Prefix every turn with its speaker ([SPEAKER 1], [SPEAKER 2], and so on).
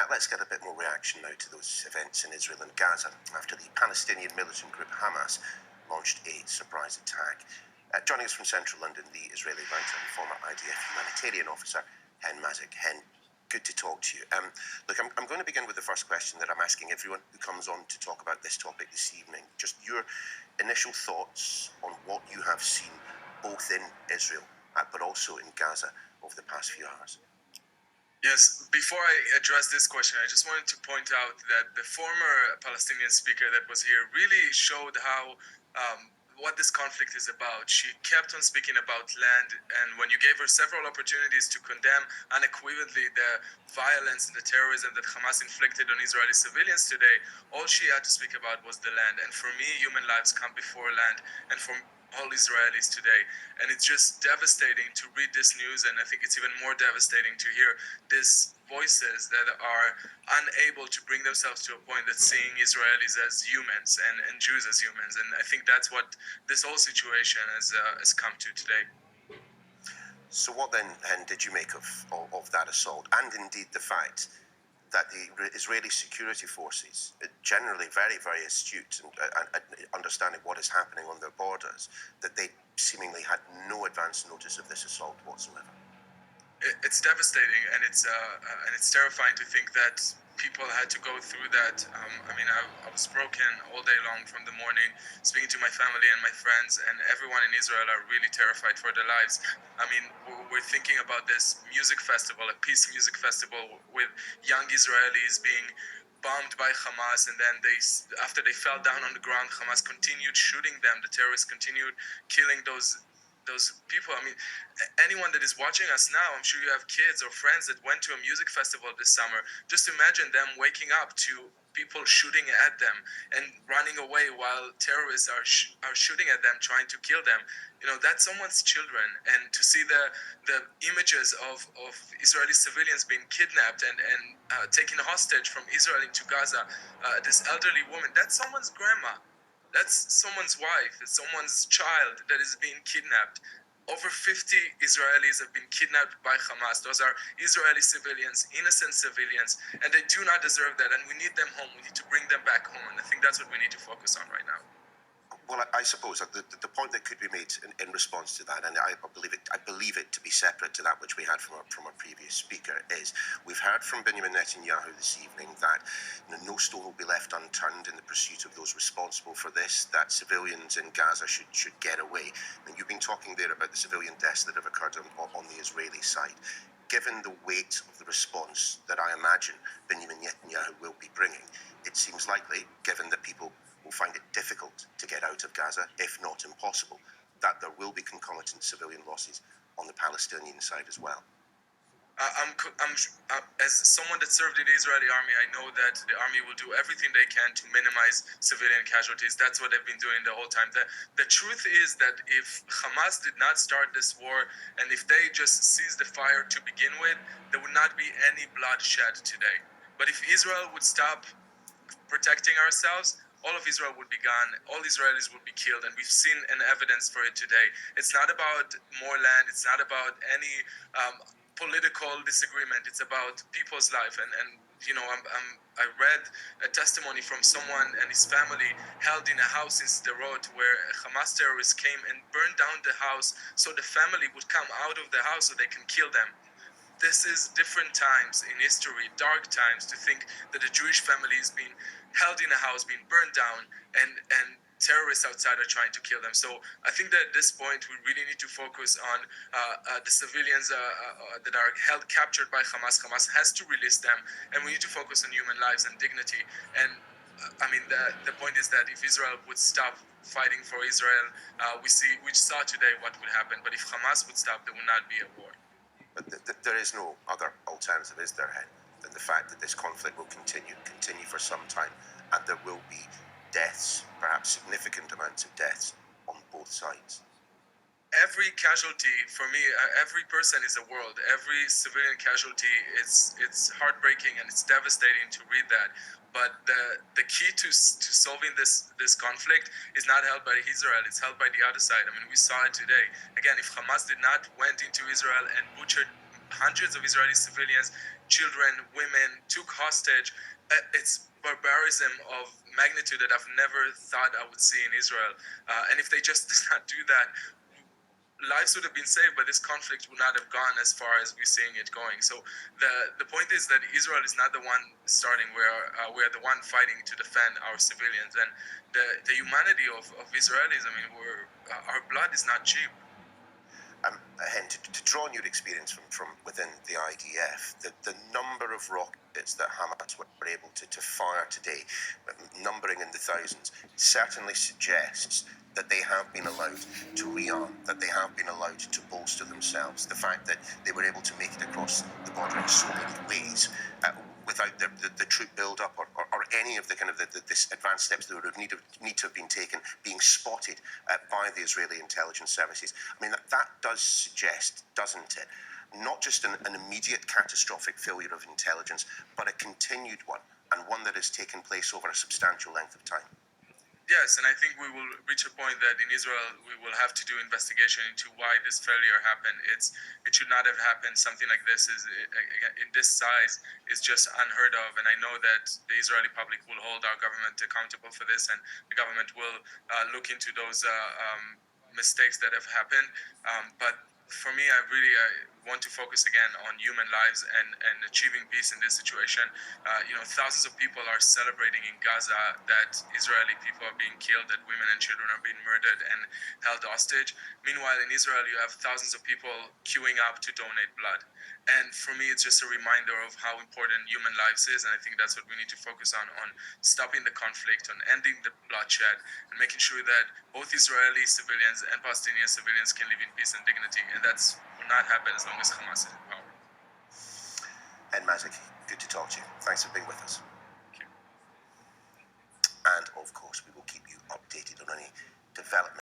[SPEAKER 1] Let's get a bit more reaction now to those events in Israel and Gaza after the Palestinian militant group Hamas launched a surprise attack. Joining us from central London, the Israeli writer and former IDF humanitarian officer, Hen Mazzig. Hen, good to talk to you. Look, I'm going to begin with the first question that I'm asking everyone who comes on to talk about this topic this evening. Just your initial thoughts on what you have seen both in Israel but also in Gaza over the past few hours.
[SPEAKER 2] Yes, before I address this question, I just wanted to point out that the former Palestinian speaker that was here really showed how what this conflict is about. She kept on speaking about land, and when you gave her several opportunities to condemn unequivocally the violence and the terrorism that Hamas inflicted on Israeli civilians today, all she had to speak about was the land. And for me, human lives come before land, and for all Israelis today. And it's just devastating to read this news, and I think it's even more devastating to hear these voices that are unable to bring themselves to a point that seeing Israelis as humans and Jews as humans. And I think that's what this whole situation has come to today.
[SPEAKER 1] So what then, Hen, did you make of that assault, and indeed the fact that the Israeli security forces, generally very, very astute and understanding what is happening on their borders, that they seemingly had no advance notice of this assault whatsoever?
[SPEAKER 2] It's devastating, and it's terrifying to think that people had to go through that. I was broken all day long from the morning, speaking to my family and my friends, and everyone in Israel are really terrified for their lives. We're thinking about this music festival, a peace music festival with young Israelis being bombed by Hamas, and then after they fell down on the ground, Hamas continued shooting them. The terrorists continued killing those people. Anyone that is watching us now, I'm sure you have kids or friends that went to a music festival this summer. Just imagine them waking up to people shooting at them and running away while terrorists are shooting at them, trying to kill them. That's someone's children. And to see the images of Israeli civilians being kidnapped and taken hostage from Israel into Gaza, this elderly woman, that's someone's grandma. That's someone's wife, it's someone's child that is being kidnapped. Over 50 Israelis have been kidnapped by Hamas. Those are Israeli civilians, innocent civilians, and they do not deserve that. And we need them home. We need to bring them back home. And I think that's what we need to focus on right now.
[SPEAKER 1] Well, I suppose that the point that could be made in response to that, and I believe it to be separate to that which we had from our previous speaker, is we've heard from Benjamin Netanyahu this evening that no stone will be left unturned in the pursuit of those responsible for this, that civilians in Gaza should get away. And you've been talking there about the civilian deaths that have occurred on the Israeli side. Given the weight of the response that I imagine Benjamin Netanyahu will be bringing, it seems likely, given that people will find it difficult to get out of Gaza, if not impossible, that there will be concomitant civilian losses on the Palestinian side as well.
[SPEAKER 2] As someone that served in the Israeli army, I know that the army will do everything they can to minimize civilian casualties. That's what they've been doing the whole time. The truth is that if Hamas did not start this war, and if they just ceased the fire to begin with, there would not be any bloodshed today. But if Israel would stop protecting ourselves, all of Israel would be gone, all Israelis would be killed, and we've seen an evidence for it today. It's not about more land, it's not about any political disagreement, it's about people's life. I read a testimony from someone and his family held in a house in Sderot where Hamas terrorists came and burned down the house so the family would come out of the house so they can kill them. This is different times in history, dark times, to think that a Jewish family is being held in a house, being burned down, and terrorists outside are trying to kill them. So I think that at this point we really need to focus on the civilians that are captured by Hamas. Hamas has to release them, and we need to focus on human lives and dignity. And the point is that if Israel would stop fighting for Israel, we saw today what would happen. But if Hamas would stop, there would not be a war.
[SPEAKER 1] But there is no other alternative, is there, Hen, than the fact that this conflict will continue for some time, and there will be deaths, perhaps significant amounts of deaths, on both sides.
[SPEAKER 2] Every casualty, for me, every person is a world. Every civilian casualty, it's heartbreaking and it's devastating to read that. But the key to solving this conflict is not held by Israel, it's held by the other side. We saw it today. Again, if Hamas did not went into Israel and butchered hundreds of Israeli civilians, children, women, took hostage. It's barbarism of magnitude that I've never thought I would see in Israel. And if they just did not do that, lives would have been saved, but this conflict would not have gone as far as we're seeing it going. So the point is that Israel is not the one starting. We're the one fighting to defend our civilians, and the humanity of Israelis. I mean, our blood is not cheap.
[SPEAKER 1] Hen, to draw on your experience from within the IDF, the number of rockets that Hamas were able to fire today, numbering in the thousands, certainly suggests that they have been allowed to rearm, that they have been allowed to bolster themselves. The fact that they were able to make it across the border in so many ways, without the troop build-up or any of the kind of this advanced steps that would need to have been taken, being spotted by the Israeli intelligence services. I mean, that does suggest, doesn't it, not just an immediate catastrophic failure of intelligence, but a continued one, and one that has taken place over a substantial length of time.
[SPEAKER 2] Yes, and I think we will reach a point that in Israel we will have to do investigation into why this failure happened. It should not have happened. Something like this is in this size is just unheard of, and I know that the Israeli public will hold our government accountable for this, and the government will look into those mistakes that have happened. But for me, I want to focus again on human lives and achieving peace in this situation. Thousands of people are celebrating in Gaza that Israeli people are being killed, that women and children are being murdered and held hostage. Meanwhile, in Israel, you have thousands of people queuing up to donate blood. And for me, it's just a reminder of how important human lives is. And I think that's what we need to focus on stopping the conflict, on ending the bloodshed, and making sure that both Israeli civilians and Palestinian civilians can live in peace and dignity. And that's will not happen as long as Hamas is in power.
[SPEAKER 1] Hen Mazzig, good to talk to you. Thanks for being with us.
[SPEAKER 2] Thank you.
[SPEAKER 1] And of course, we will keep you updated on any developments.